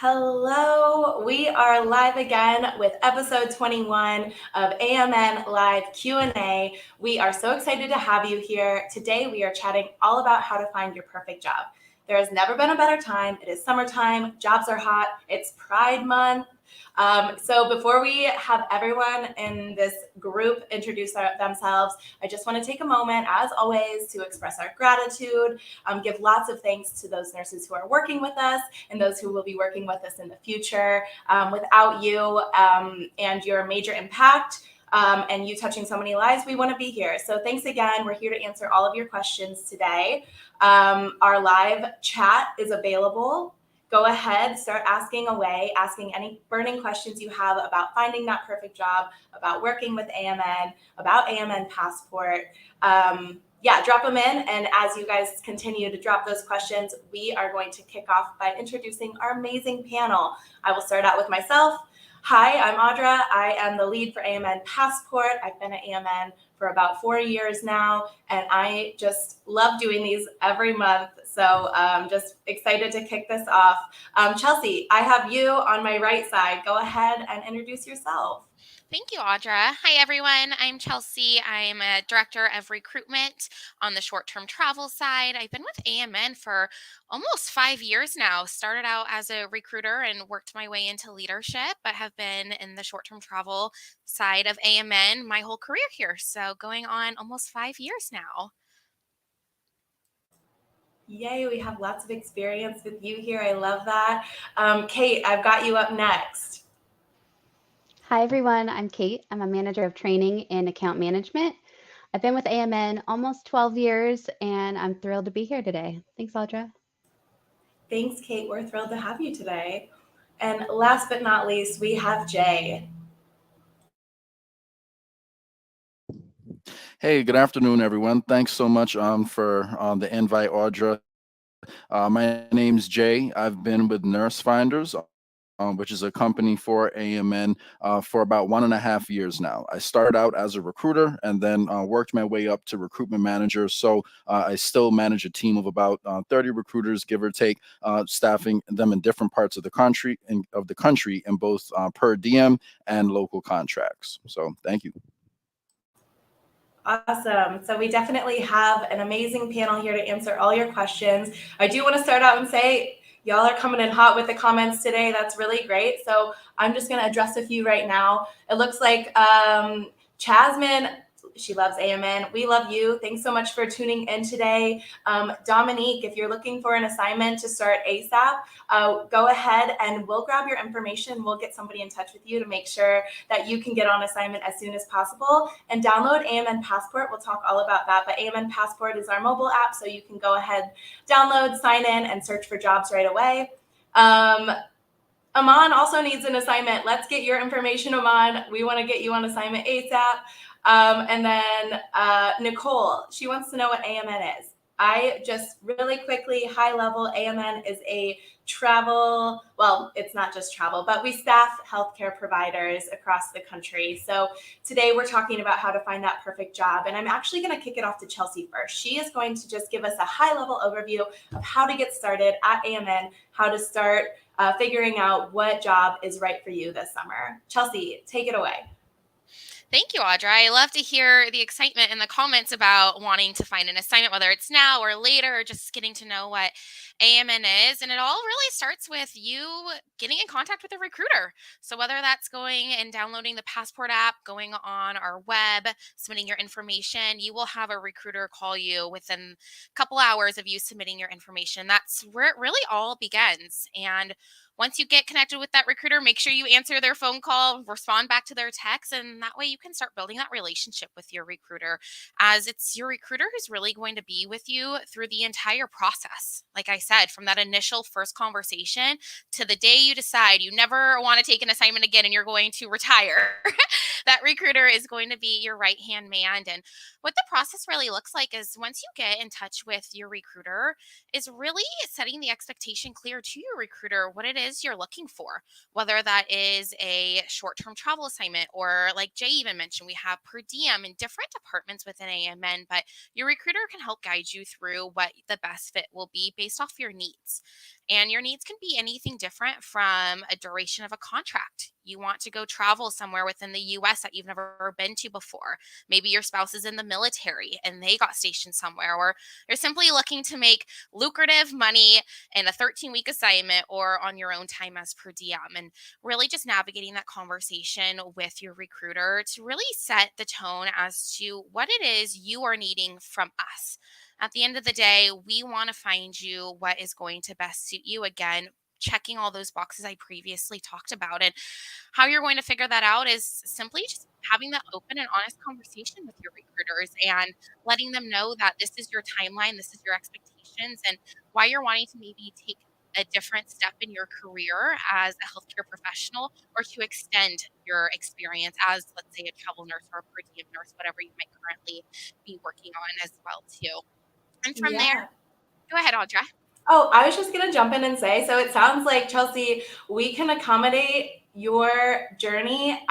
Hello, we are live again with episode 21 of AMN Live Q&A. We are so excited to have you here. Today we are chatting all about how to find your perfect job. There has never been a better time. It is summertime, jobs are hot, it's Pride Month. So before we have everyone in this group introduce themselves, I just want to take a moment, as always, to express our gratitude, give lots of thanks to those nurses who are working with us and those who will be working with us in the future. Without you and your major impact, and you touching so many lives, we want to be here. So thanks again. We're here to answer all of your questions today. Our live chat is available. Go ahead, start asking away, asking any burning questions you have about finding that perfect job, about working with AMN, about AMN Passport. Drop them in. And as you guys continue to drop those questions, we are going to kick off by introducing our amazing panel. I will start out with myself. Hi, I'm Audra. I am the lead for AMN Passport. I've been at AMN for about 4 years now, and I just love doing these every month. So just excited to kick this off. Chelsea, I have you on my right side. Go ahead and introduce yourself. Thank you, Audra. Hi, everyone. I'm Chelsea. I'm a director of recruitment on the short-term travel side. I've been with AMN for almost 5 years now. Started out as a recruiter and worked my way into leadership, but have been in the short-term travel side of AMN my whole career here. So going on almost 5 years now. Yay, we have lots of experience with you here. I love that. Kate, I've got you up next. Hi, everyone. I'm Kate. I'm a manager of training and account management. I've been with AMN almost 12 years, and I'm thrilled to be here today. Thanks, Audra. Thanks, Kate. We're thrilled to have you today. And last but not least, we have Jay. Hey, good afternoon, everyone. Thanks so much for the invite, Audra. My name's Jay. I've been with Nurse Finders, which is a company for AMN for about 1.5 years now. I started out as a recruiter and then worked my way up to recruitment manager. So I still manage a team of about 30 recruiters, give or take, staffing them in different parts of the country in both per diem and local contracts. So thank you. Awesome. So we definitely have an amazing panel here to answer all your questions. I do want to start out and say, y'all are coming in hot with the comments today. That's really great. So I'm just going to address a few right now. It looks like Chasmin, she loves AMN. We love you. Thanks so much for tuning in today. Dominique, if you're looking for an assignment to start ASAP, go ahead and we'll grab your information. We'll get somebody in touch with you to make sure that you can get on assignment as soon as possible. And download AMN Passport. We'll talk all about that. But AMN Passport is our mobile app, so you can go ahead, download, sign in, and search for jobs right away. Aman also needs an assignment. Let's get your information, Aman. We want to get you on assignment ASAP. And then Nicole, she wants to know what AMN is. I just really quickly, high level, AMN is a travel, well, it's not just travel, but we staff healthcare providers across the country. So today we're talking about how to find that perfect job. And I'm actually going to kick it off to Chelsea first. She is going to just give us a high level overview of how to get started at AMN, how to start figuring out what job is right for you this summer. Chelsea, take it away. Thank you, Audra. I love to hear the excitement in the comments about wanting to find an assignment, whether it's now or later, or just getting to know what AMN is. And it all really starts with you getting in contact with a recruiter. So whether that's going and downloading the Passport app, going on our web, submitting your information, you will have a recruiter call you within a couple hours of you submitting your information. That's where it really all begins. And once you get connected with that recruiter, make sure you answer their phone call, respond back to their text, and that way you can start building that relationship with your recruiter, as it's your recruiter who's really going to be with you through the entire process. Like I said, from that initial first conversation to the day you decide you never want to take an assignment again and you're going to retire, that recruiter is going to be your right-hand man. And what the process really looks like is once you get in touch with your recruiter, is really setting the expectation clear to your recruiter what it is you're looking for, whether that is a short-term travel assignment or, like Jay even mentioned, we have per diem in different departments within AMN, but your recruiter can help guide you through what the best fit will be based off your needs. And your needs can be anything different from a duration of a contract. You want to go travel somewhere within the US that you've never been to before. Maybe your spouse is in the military and they got stationed somewhere, or you're simply looking to make lucrative money in a 13-week assignment or on your own time as per diem. And really just navigating that conversation with your recruiter to really set the tone as to what it is you are needing from us. At the end of the day, we want to find you what is going to best suit you. Again, checking all those boxes I previously talked about. And how you're going to figure that out is simply just having that open and honest conversation with your recruiters and letting them know that this is your timeline, this is your expectations, and why you're wanting to maybe take a different step in your career as a healthcare professional or to extend your experience as, let's say, a travel nurse or a per diem nurse, whatever you might currently be working on as well, too. And from there, Yeah. go ahead, Audra. Oh, I was just going to jump in and say, so it sounds like, Chelsea, we can accommodate your journey,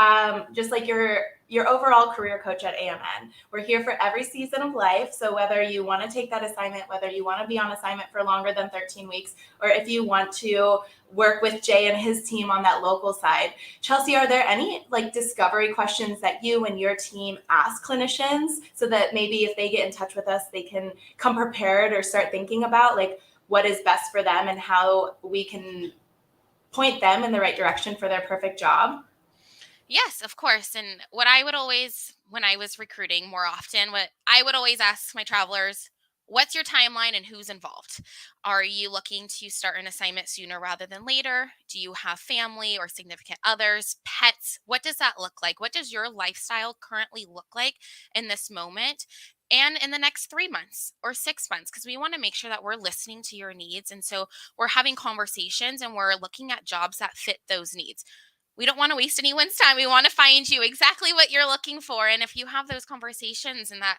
just like your overall career coach at AMN. We're here for every season of life. So whether you want to take that assignment, whether you want to be on assignment for longer than 13 weeks, or if you want to work with Jay and his team on that local side. Chelsea, are there any like discovery questions that you and your team ask clinicians so that maybe if they get in touch with us, they can come prepared or start thinking about like what is best for them and how we can point them in the right direction for their perfect job? Yes, of course. And what I would always, when I was recruiting more often, what I would always ask my travelers, what's your timeline and who's involved? Are you looking to start an assignment sooner rather than later? Do you have family or significant others, pets? What does that look like? What does your lifestyle currently look like in this moment? And in the next 3 months or 6 months, because we want to make sure that we're listening to your needs. And so we're having conversations and we're looking at jobs that fit those needs. We don't want to waste anyone's time. We want to find you exactly what you're looking for. And if you have those conversations and that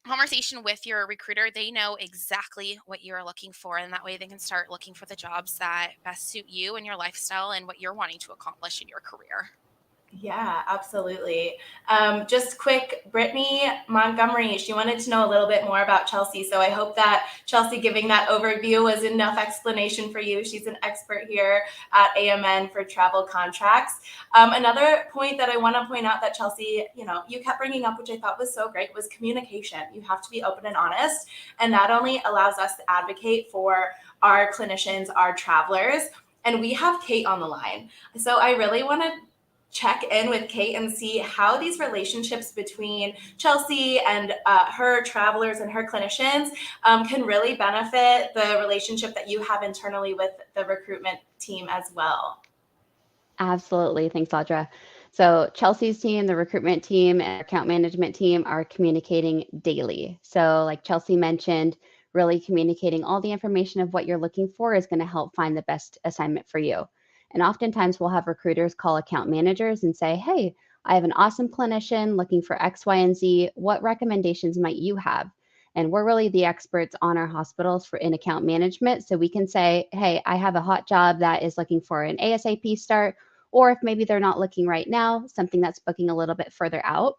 conversation with your recruiter, they know exactly what you're looking for. And that way they can start looking for the jobs that best suit you and your lifestyle and what you're wanting to accomplish in your career. Yeah, absolutely. Just quick, Brittany Montgomery, she wanted to know a little bit more about Chelsea. So I hope that Chelsea giving that overview was enough explanation for you. She's an expert here at AMN for travel contracts. Another point that I want to point out that Chelsea, you kept bringing up, which I thought was so great, was communication. You have to be open and honest. And that only allows us to advocate for our clinicians, our travelers. And we have Kate on the line. So I really want to check in with Kate and see how these relationships between Chelsea and her travelers and her clinicians can really benefit the relationship that you have internally with the recruitment team as well. Absolutely. Thanks, Audra. So Chelsea's team, the recruitment team, and account management team are communicating daily. So like Chelsea mentioned, really communicating all the information of what you're looking for is going to help find the best assignment for you. And oftentimes we'll have recruiters call account managers and say, hey, I have an awesome clinician looking for X, Y, and Z. What recommendations might you have? And we're really the experts on our hospitals for in account management. So we can say, hey, I have a hot job that is looking for an ASAP start, or if maybe they're not looking right now, something that's booking a little bit further out.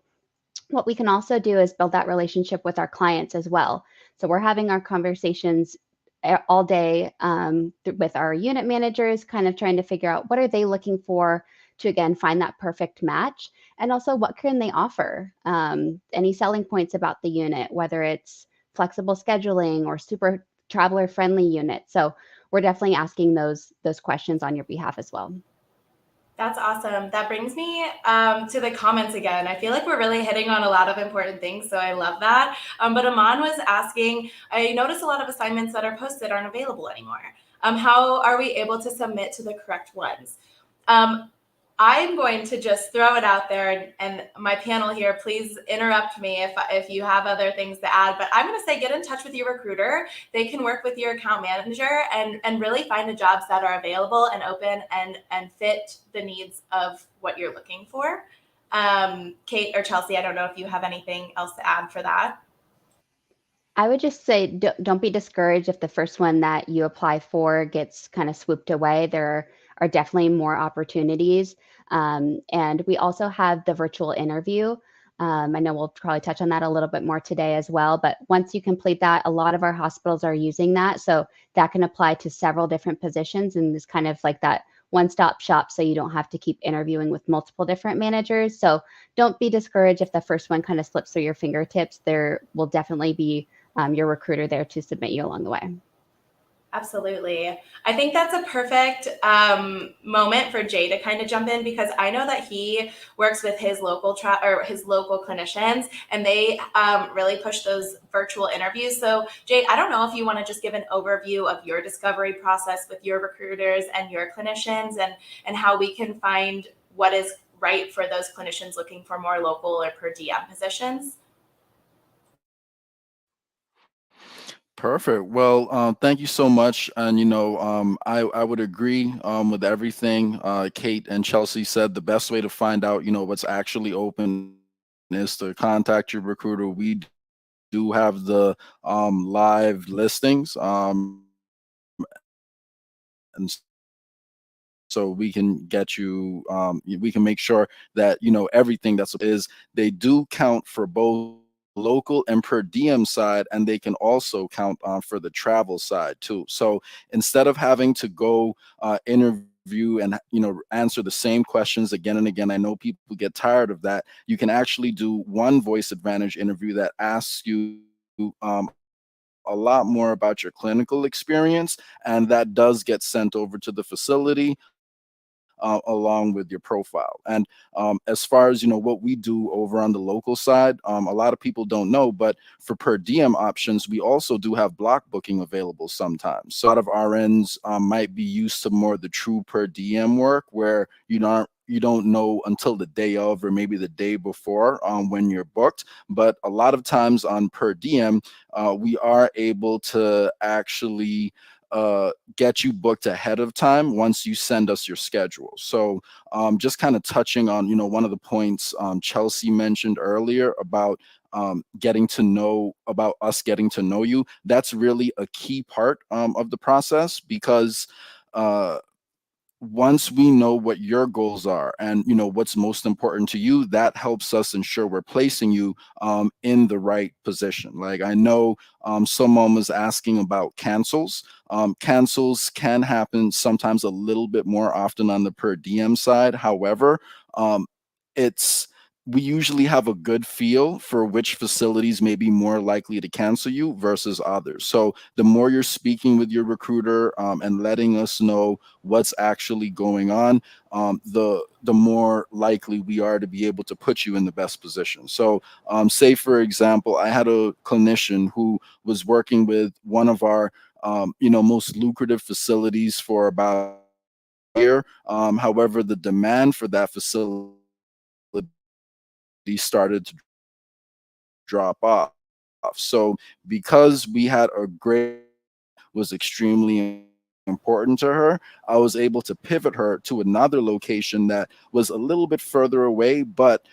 What we can also do is build that relationship with our clients as well. So we're having our conversations all day with our unit managers, kind of trying to figure out what are they looking for to, again, find that perfect match. And also what can they offer? Any selling points about the unit, whether it's flexible scheduling or super traveler friendly unit. So we're definitely asking those questions on your behalf as well. That's awesome. That brings me to the comments again. I feel like we're really hitting on a lot of important things, so I love that. But Aman was asking, I notice a lot of assignments that are posted aren't available anymore. How are we able to submit to the correct ones? I'm going to just throw it out there, and my panel here, please interrupt me if you have other things to add. But I'm going to say get in touch with your recruiter. They can work with your account manager and really find the jobs that are available and open and fit the needs of what you're looking for. Kate or Chelsea, I don't know if you have anything else to add for that. I would just say don't be discouraged if the first one that you apply for gets kind of swooped away. There are definitely more opportunities. And we also have the virtual interview. I know we'll probably touch on that a little bit more today as well. But once you complete that, a lot of our hospitals are using that. So that can apply to several different positions and is kind of like that one-stop shop, so you don't have to keep interviewing with multiple different managers. So don't be discouraged if the first one kind of slips through your fingertips. There will definitely be your recruiter there to submit you along the way. Absolutely. I think that's a perfect moment for Jay to kind of jump in, because I know that he works with his local his local clinicians, and they really push those virtual interviews. So Jay, I don't know if you want to just give an overview of your discovery process with your recruiters and your clinicians, and how we can find what is right for those clinicians looking for more local or per diem positions. Perfect. Well, thank you so much. And I would agree with everything Kate and Chelsea said. The best way to find out, what's actually open is to contact your recruiter. We do have the live listings, and so we can get you. We can make sure that everything is. They do count for both local and per diem side, and they can also count for the travel side too. So instead of having to go interview and answer the same questions again and again, I know people get tired of that. You can actually do one voice advantage interview that asks you a lot more about your clinical experience, and that does get sent over to the facility along with your profile. And as far as what we do over on the local side, a lot of people don't know, but for per diem options, we also do have block booking available sometimes. So a lot of RNs might be used to more the true per diem work, where you don't know until the day of or maybe the day before when you're booked. But a lot of times on per diem, we are able to actually get you booked ahead of time once you send us your schedule. So just kind of touching on one of the points Chelsea mentioned earlier about getting to know you. That's really a key part of the process, because once we know what your goals are and what's most important to you, that helps us ensure we're placing you in the right position. Like, I know someone was asking about cancels. Cancels can happen sometimes a little bit more often on the per diem side. However, it's we usually have a good feel for which facilities may be more likely to cancel you versus others. So the more you're speaking with your recruiter and letting us know what's actually going on, the more likely we are to be able to put you in the best position. So say, for example, I had a clinician who was working with one of our most lucrative facilities for about a year. However, the demand for that facility started to drop off. So because we had a great was extremely important to her, I was able to pivot her to another location that was a little bit further away, but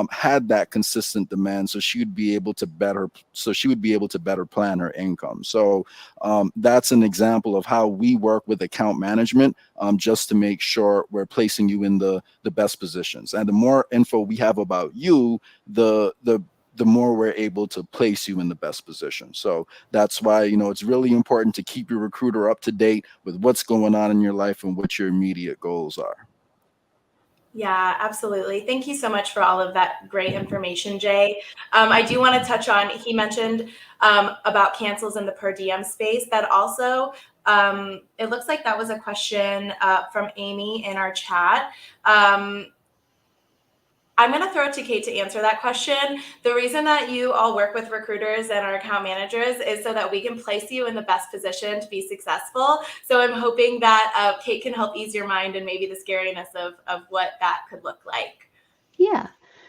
had that consistent demand, so she would be able to better plan her income. So that's an example of how we work with account management, just to make sure we're placing you in the best positions. And the more info we have about you, the more we're able to place you in the best position. So that's why, it's really important to keep your recruiter up to date with what's going on in your life and what your immediate goals are. Yeah, absolutely. Thank you so much for all of that great information, Jay. I do want to touch on, he mentioned about cancels in the per diem space. That also, it looks like that was a question from Amy in our chat. I'm going to throw it to Kate to answer that question. The reason that you all work with recruiters and our account managers is so that we can place you in the best position to be successful. So I'm hoping that Kate can help ease your mind and maybe the scariness of what that could look like. Yeah.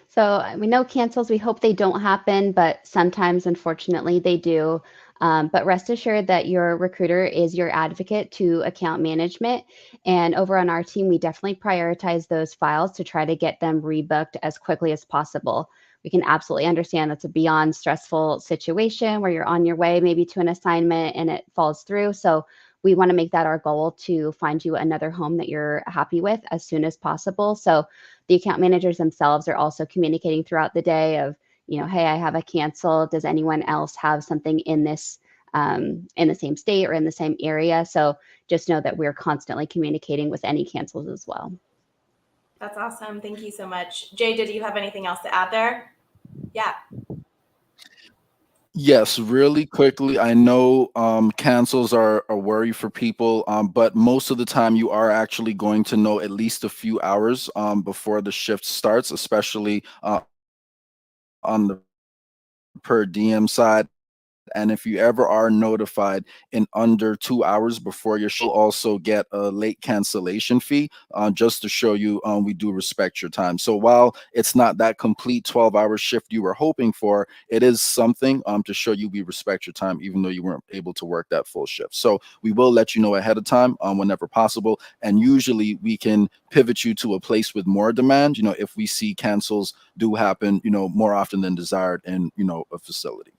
So we know cancels, we hope they don't happen, but sometimes, unfortunately, they do. But rest assured that your recruiter is your advocate to account management. And over on our team, we definitely prioritize those files to try to get them rebooked as quickly as possible. We can absolutely understand that's a beyond stressful situation where you're on your way maybe to an assignment and it falls through. So we want to make that our goal to find you another home that you're happy with as soon as possible. So the account managers themselves are also communicating throughout the day of, hey, I have a cancel. Does anyone else have something in this in the same state or in the same area? So just know that we're constantly communicating with any cancels as well. That's awesome. Thank you so much. Jay, did you have anything else to add there? Yeah. Yes, really quickly. I know cancels are a worry for people, but most of the time you are actually going to know at least a few hours before the shift starts, especially on the per diem side. And if you ever are notified in under 2 hours before your show, also get a late cancellation fee just to show you we do respect your time. So while it's not that complete 12-hour shift you were hoping for, it is something to show you we respect your time, even though you weren't able to work that full shift. So we will let you know ahead of time whenever possible. And usually we can pivot you to a place with more demand, if we see cancels do happen, more often than desired in, a facility.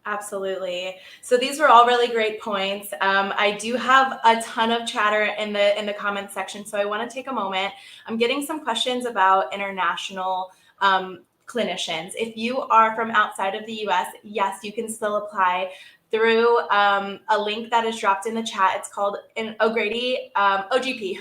Absolutely. So these were all really great points. I do have a ton of chatter in the comments section, so I want to take a moment. I'm getting some questions about international clinicians. If you are from outside of the U.S., yes, you can still apply through a link that is dropped in the chat. It's called O'Grady OGP.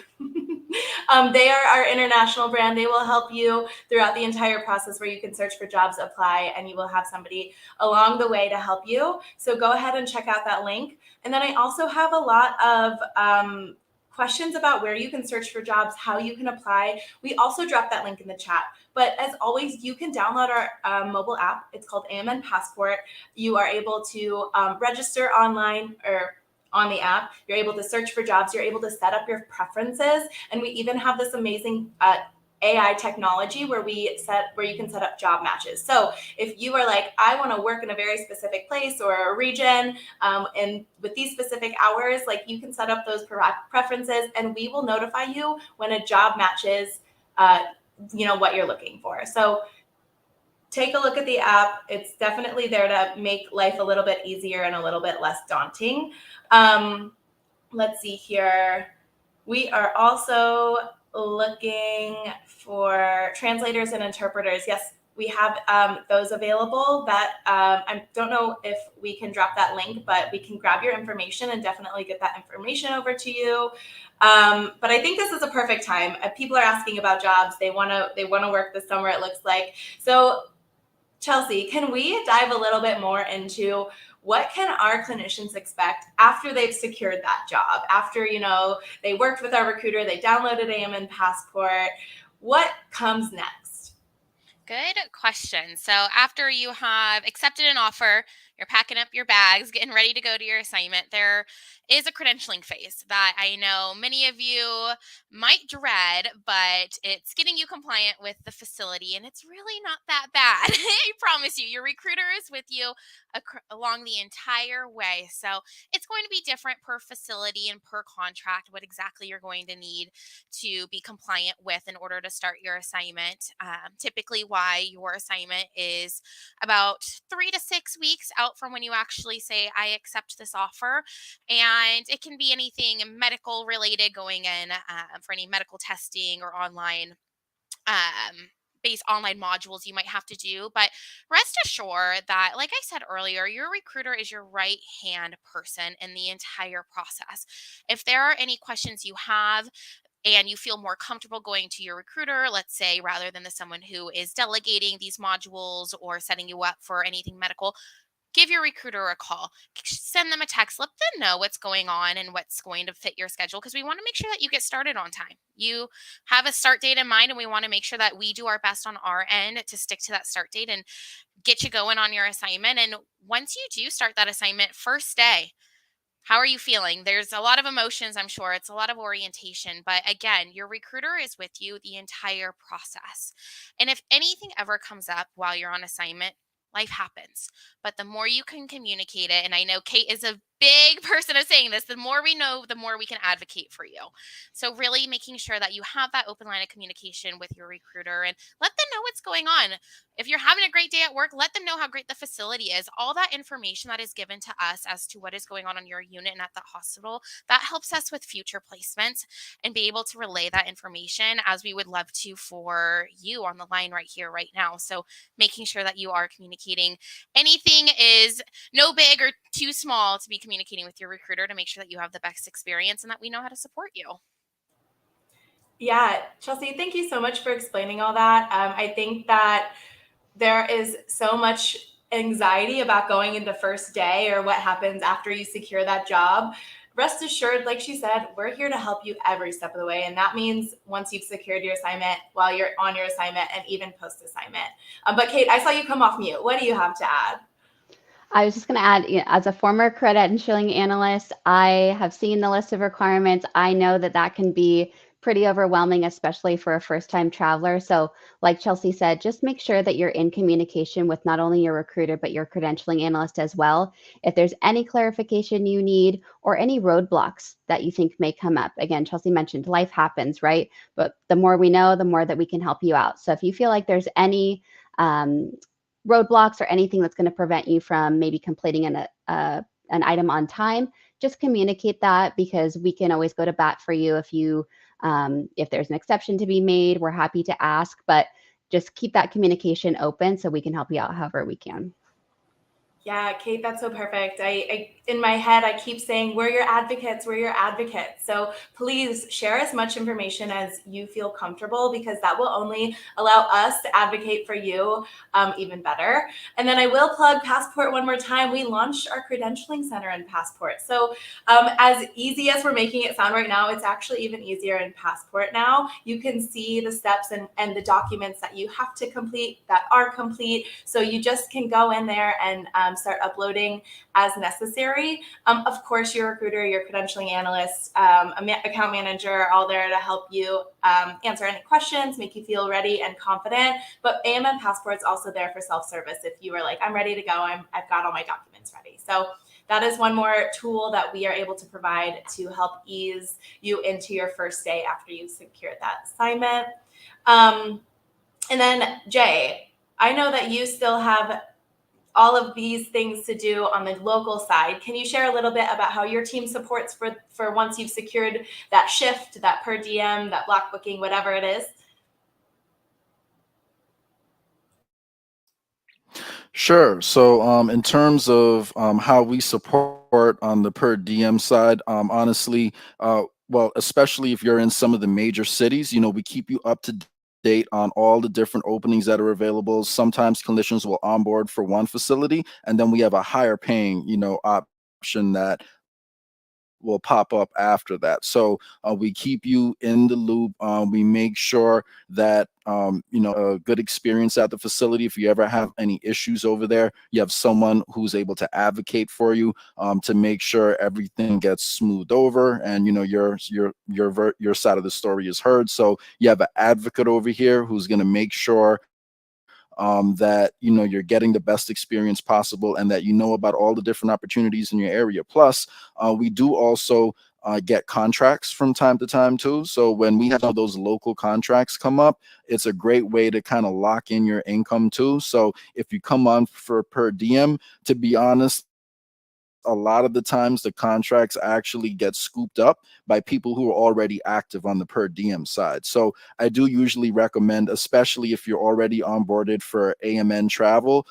They are our international brand. They will help you throughout the entire process where you can search for jobs, apply, and you will have somebody along the way to help you. So go ahead and check out that link. And then I also have a lot of questions about where you can search for jobs, how you can apply. We also dropped that link in the chat. But as always, you can download our mobile app. It's called AMN Passport. You are able to register online or on the app. You're able to search for jobs. You're able to set up your preferences. And we even have this amazing AI technology where you can set up job matches. So if you are like, I want to work in a very specific place or a region, and with these specific hours, like you can set up those preferences, and we will notify you when a job matches, what you're looking for. So take a look at the app. It's definitely there to make life a little bit easier and a little bit less daunting. Let's see here. We are also looking for translators and interpreters. Yes, we have those available. That I don't know if we can drop that link, but we can grab your information and definitely get that information over to you. But I think this is a perfect time. People are asking about jobs. They want to work this summer, it looks like. So Chelsea, can we dive a little bit more into what can our clinicians expect after they've secured that job? After, they worked with our recruiter, they downloaded AMN Passport. What comes next? Good question. So after you have accepted an offer, you're packing up your bags, getting ready to go to your assignment, there is a credentialing phase that I know many of you might dread, but it's getting you compliant with the facility, and it's really not that bad. I promise you, your recruiter is with you along the entire way. So it's going to be different per facility and per contract, what exactly you're going to need to be compliant with in order to start your assignment. Typically, why your assignment is about 3 to 6 weeks out from when you actually say, I accept this offer. And it can be anything medical related going in for any medical testing or online based online modules you might have to do. But rest assured that, like I said earlier, your recruiter is your right hand person in the entire process. If there are any questions you have, and you feel more comfortable going to your recruiter, let's say, rather than someone who is delegating these modules or setting you up for anything medical, give your recruiter a call, send them a text, let them know what's going on and what's going to fit your schedule, because we want to make sure that you get started on time. You have a start date in mind, and we want to make sure that we do our best on our end to stick to that start date and get you going on your assignment. And once you do start that assignment, first day, how are you feeling? There's a lot of emotions, I'm sure. It's a lot of orientation. But again, your recruiter is with you the entire process. And if anything ever comes up while you're on assignment, life happens. But the more you can communicate it, and I know Kate is a big person of saying this, the more we know, the more we can advocate for you. So really making sure that you have that open line of communication with your recruiter and let them know what's going on. If you're having a great day at work, let them know how great the facility is. All that information that is given to us as to what is going on your unit and at the hospital, that helps us with future placements and be able to relay that information as we would love to for you on the line right here, right now. So making sure that you are communicating. Anything is no big or too small to be communicating with your recruiter to make sure that you have the best experience and that we know how to support you. Yeah, Chelsea, thank you so much for explaining all that. I think that there is so much anxiety about going into first day or what happens after you secure that job. Rest assured, like she said, we're here to help you every step of the way. And that means once you've secured your assignment, while you're on your assignment, and even post assignment. But Kate, I saw you come off mute. What do you have to add? I was just going to add, as a former credentialing analyst, I have seen the list of requirements. I know that that can be pretty overwhelming, especially for a first-time traveler. So like Chelsea said, just make sure that you're in communication with not only your recruiter, but your credentialing analyst as well. If there's any clarification you need or any roadblocks that you think may come up. Again, Chelsea mentioned life happens, right? But the more we know, the more that we can help you out. So if you feel like there's any roadblocks or anything that's going to prevent you from maybe completing an item on time, just communicate that, because we can always go to bat for you if there's an exception to be made. We're happy to ask, but just keep that communication open so we can help you out however we can. Yeah, Kate, that's so perfect. I in my head, I keep saying, we're your advocates, we're your advocates. So please share as much information as you feel comfortable, because that will only allow us to advocate for you even better. And then I will plug Passport one more time. We launched our credentialing center in Passport. So as easy as we're making it sound right now, it's actually even easier in Passport now. You can see the steps and the documents that you have to complete that are complete. So you just can go in there and start uploading as necessary. Of course, your recruiter, your credentialing analyst, account manager are all there to help you answer any questions, make you feel ready and confident. But AMN Passport's also there for self-service if you are like, I'm ready to go, I've got all my documents ready. So that is one more tool that we are able to provide to help ease you into your first day after you've secured that assignment. And then Jay, I know that you still have all of these things to do on the local side. Can you share a little bit about how your team supports for once you've secured that shift, that per diem, that block booking, whatever it is? Sure. So, in terms of how we support on the per diem side, honestly, well, especially if you're in some of the major cities, we keep you up to date on all the different openings that are available. Sometimes clinicians will onboard for one facility, and then we have a higher paying, option that will pop up after that. So we keep you in the loop. We make sure that a good experience at the facility. If you ever have any issues over there, you have someone who's able to advocate for you to make sure everything gets smoothed over, and your side of the story is heard. So you have an advocate over here who's going to make sure that you're getting the best experience possible, and that about all the different opportunities in your area. Plus, we do also get contracts from time to time too. So when we have those local contracts come up, it's a great way to kind of lock in your income too. So if you come on for per diem, to be honest, a lot of the times the contracts actually get scooped up by people who are already active on the per diem side. So I do usually recommend, especially if you're already onboarded for AMN travel,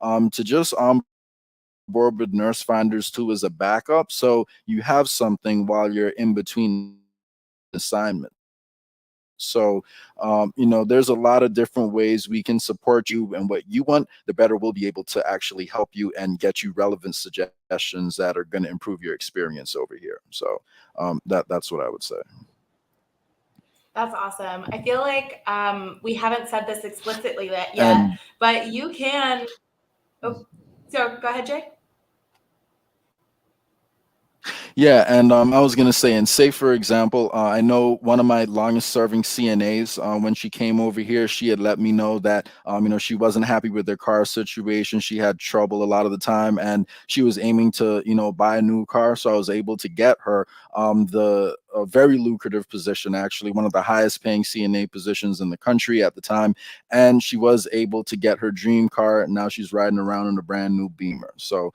to just onboard with Nurse Finders too as a backup, so you have something while you're in between assignments. So, there's a lot of different ways we can support you, and what you want, the better we'll be able to actually help you and get you relevant suggestions that are going to improve your experience over here. So, that's what I would say. That's awesome. I feel like we haven't said this explicitly yet, And but you can. Oh, so go ahead, Jay. Yeah, and I was gonna say, and say for example, I know one of my longest serving CNAs. When she came over here, she had let me know that she wasn't happy with their car situation. She had trouble a lot of the time, and she was aiming to buy a new car. So I was able to get her the a very lucrative position, actually one of the highest paying CNA positions in the country at the time, and she was able to get her dream car. And now she's riding around in a brand new Beamer. So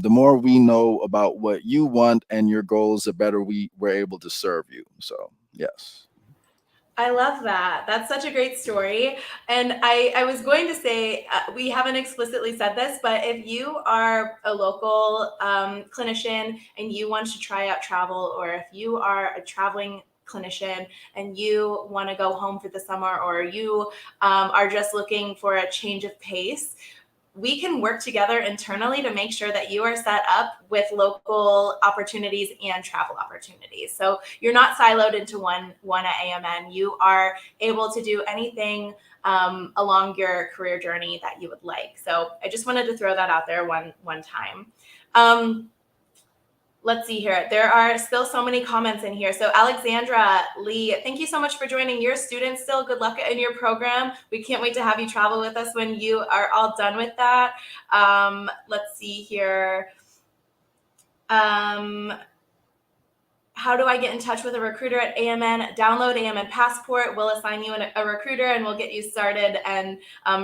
the more we know about what you want and your goals, the better we're able to serve you. So, yes. I love that. That's such a great story. And I was going to say, we haven't explicitly said this, but if you are a local clinician and you want to try out travel, or if you are a traveling clinician and you want to go home for the summer, or you are just looking for a change of pace, we can work together internally to make sure that you are set up with local opportunities and travel opportunities. So you're not siloed into one at AMN. You are able to do anything along your career journey that you would like. So I just wanted to throw that out there one time. Let's see here. There are still so many comments in here. So Alexandra Lee, thank you so much for joining. Your students still, good luck in your program. We can't wait to have you travel with us when you are all done with that. Let's see here. How do I get in touch with a recruiter at AMN? Download AMN Passport. We'll assign you a recruiter and we'll get you started and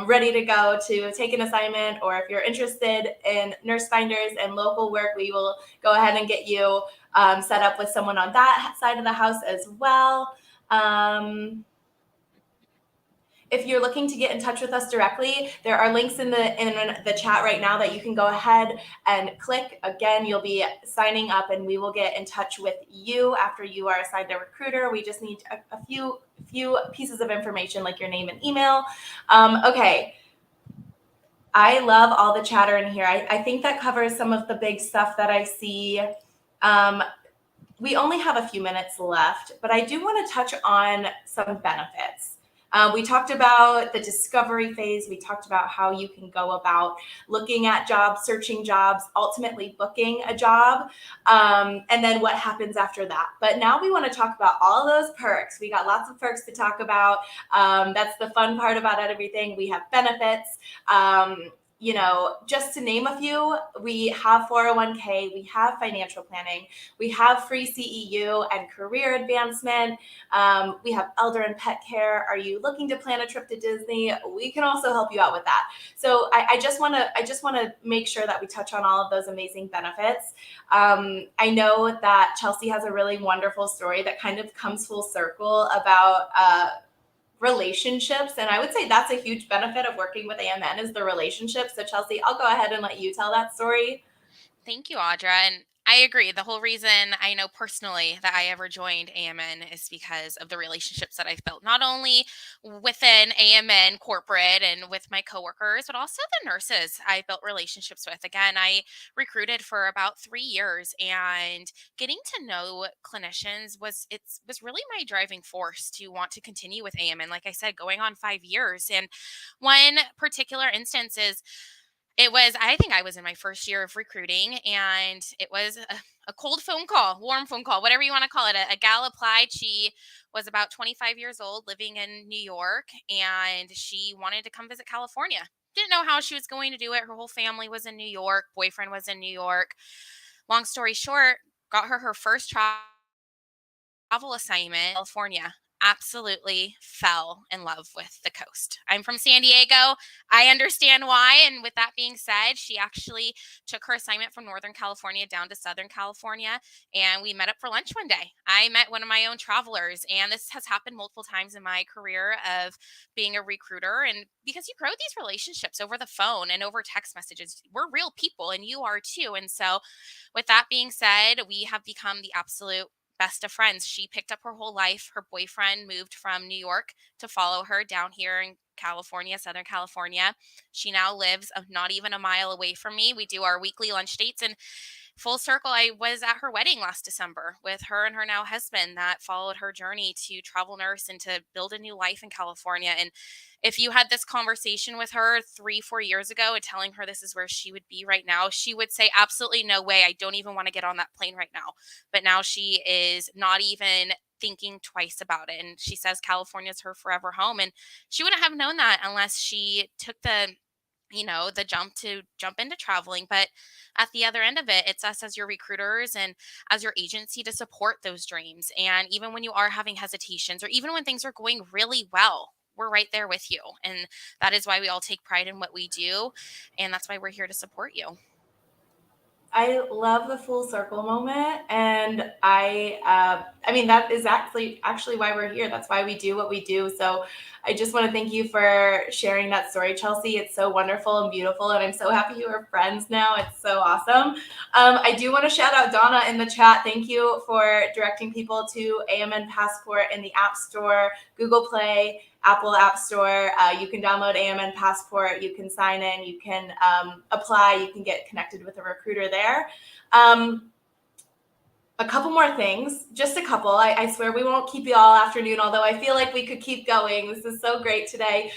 ready to go to take an assignment. Or if you're interested in nurse finders and local work, we will go ahead and get you set up with someone on that side of the house as well. If you're looking to get in touch with us directly, there are links in the chat right now that you can go ahead and click. Again, you'll be signing up and we will get in touch with you after you are assigned a recruiter. We just need a few pieces of information like your name and email. Okay. I love all the chatter in here. I think that covers some of the big stuff that I see. We only have a few minutes left, but I do want to touch on some benefits. We talked about the discovery phase. We talked about how you can go about looking at jobs, searching jobs, ultimately booking a job, and then what happens after that. But now we want to talk about all those perks. We got lots of perks to talk about. That's the fun part about everything. We have benefits. Just to name a few, we have 401k, we have financial planning, we have free CEU and career advancement. We have elder and pet care. Are you looking to plan a trip to Disney? We can also help you out with that. So I just want to make sure that we touch on all of those amazing benefits. I know that Chelsea has a really wonderful story that kind of comes full circle about relationships. And I would say that's a huge benefit of working with AMN is the relationship. So Chelsea, I'll go ahead and let you tell that story. Thank you, Audra. And I agree. The whole reason I know personally that I ever joined AMN is because of the relationships that I've built, not only within AMN corporate and with my coworkers, but also the nurses I built relationships with. Again, I recruited for about 3 years, and getting to know clinicians was really my driving force to want to continue with AMN. Like I said, going on 5 years. And one particular instance is I think I was in my first year of recruiting, and it was a cold phone call, warm phone call, whatever you want to call it. A gal applied. She was about 25 years old, living in New York, and she wanted to come visit California. Didn't know how she was going to do it. Her whole family was in New York, boyfriend was in New York. Long story short, got her first travel assignment in California. Absolutely fell in love with the coast. I'm from San Diego. I understand why. And with that being said, she actually took her assignment from Northern California down to Southern California, and we met up for lunch one day. I met one of my own travelers, and this has happened multiple times in my career of being a recruiter. And because you grow these relationships over the phone and over text messages, we're real people, and you are too. And so, with that being said, we have become the absolute best of friends. She picked up her whole life. Her boyfriend moved from New York to follow her down here in California, Southern California. She now lives not even a mile away from me. We do our weekly lunch dates. And full circle, I was at her wedding last December with her and her now husband that followed her journey to travel nurse and to build a new life in California. And if you had this conversation with her 3-4 years ago and telling her this is where she would be right now, she would say, absolutely no way. I don't even want to get on that plane right now. But now she is not even thinking twice about it. And she says California is her forever home. And she wouldn't have known that unless she took the jump into traveling. But at the other end of it, it's us as your recruiters and as your agency to support those dreams. And even when you are having hesitations, or even when things are going really well, we're right there with you. And that is why we all take pride in what we do. And that's why we're here to support you. I love the full circle moment, and I mean that is actually why we're here. That's why we do what we do. So I just want to thank you for sharing that story, Chelsea. It's so wonderful and beautiful, and I'm so happy you are friends now. It's so awesome. I do want to shout out Donna in the chat. Thank you for directing people to AMN Passport in the App Store, Google Play, Apple App Store. You can download AMN Passport. You can sign in. You can apply. You can get connected with a recruiter there. A couple more things, just a couple. I swear we won't keep you all afternoon, although I feel like we could keep going. This is so great today.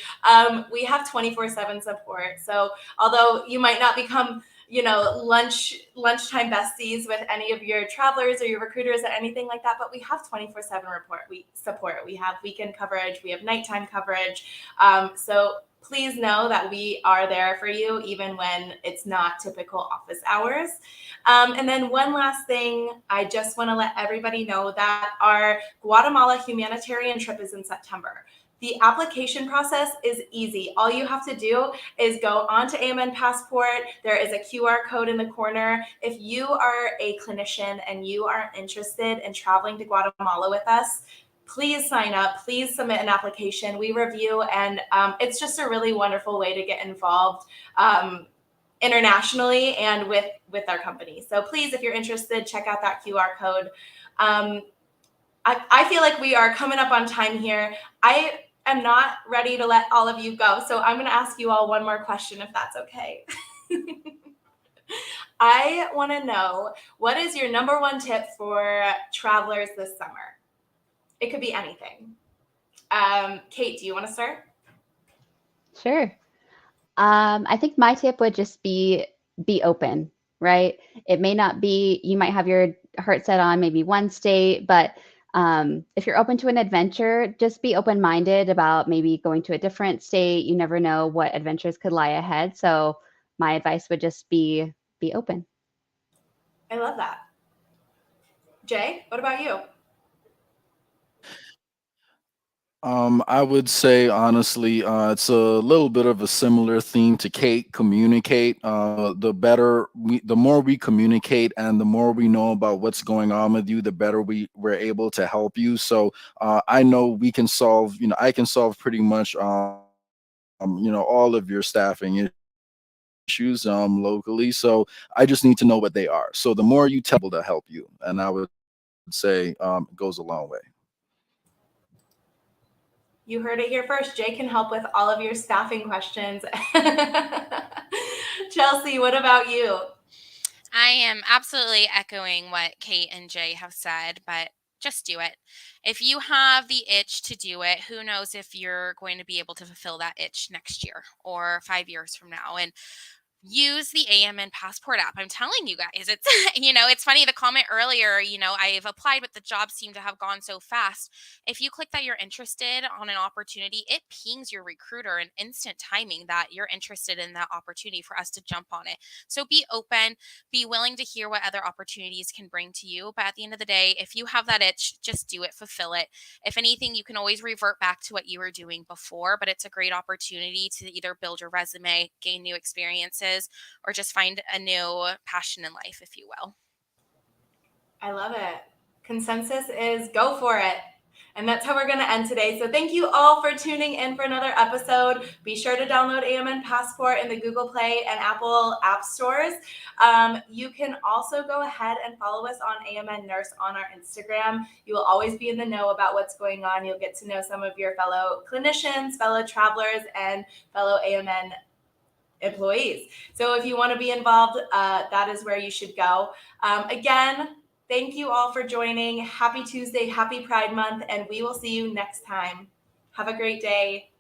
We have 24/7 support. So although you might not become lunchtime besties with any of your travelers or your recruiters or anything like that, but we have 24/7 support. We have weekend coverage. We have nighttime coverage. So please know that we are there for you, even when it's not typical office hours. And then one last thing, I just want to let everybody know that our Guatemala humanitarian trip is in September. The application process is easy. All you have to do is go onto AMN Passport. There is a QR code in the corner. If you are a clinician and you are interested in traveling to Guatemala with us, please sign up. Please submit an application. We review, and it's just a really wonderful way to get involved internationally and with our company. So please, if you're interested, check out that QR code. I feel like we are coming up on time here. I am not ready to let all of you go, so I'm going to ask you all one more question, if that's okay. I want to know, what is your number one tip for travelers this summer? It could be anything. Kate, do you want to start? Sure. I think my tip would just be open, right? It may not be, you might have your heart set on maybe one state, but if you're open to an adventure, just be open-minded about maybe going to a different state. You never know what adventures could lie ahead. So my advice would just be open. I love that. Jay, what about you? I would say honestly, it's a little bit of a similar theme to Kate. Communicate. The more we communicate, and the more we know about what's going on with you, the better we're able to help you. So I know we can solve. I can solve pretty much, all of your staffing issues locally. So I just need to know what they are. So the more you tell people to help you, and I would say it goes a long way. You heard it here first. Jay can help with all of your staffing questions. Chelsea, what about you? I am absolutely echoing what Kate and Jay have said, but just do it. If you have the itch to do it, who knows if you're going to be able to fulfill that itch next year or 5 years from now. And use the AMN Passport app. I'm telling you guys, it's it's funny, the comment earlier, I've applied, but the jobs seem to have gone so fast. If you click that you're interested on an opportunity, it pings your recruiter in instant timing that you're interested in that opportunity for us to jump on it. So be open, be willing to hear what other opportunities can bring to you. But at the end of the day, if you have that itch, just do it, fulfill it. If anything, you can always revert back to what you were doing before, but it's a great opportunity to either build your resume, gain new experiences, or just find a new passion in life, if you will. I love it. Consensus is go for it. And that's how we're going to end today. So thank you all for tuning in for another episode. Be sure to download AMN Passport in the Google Play and Apple app stores. You can also go ahead and follow us on AMN Nurse on our Instagram. You will always be in the know about what's going on. You'll get to know some of your fellow clinicians, fellow travelers, and fellow AMN employees. So if you want to be involved, that is where you should go. Again, thank you all for joining. Happy Tuesday, happy Pride Month, and we will see you next time. Have a great day.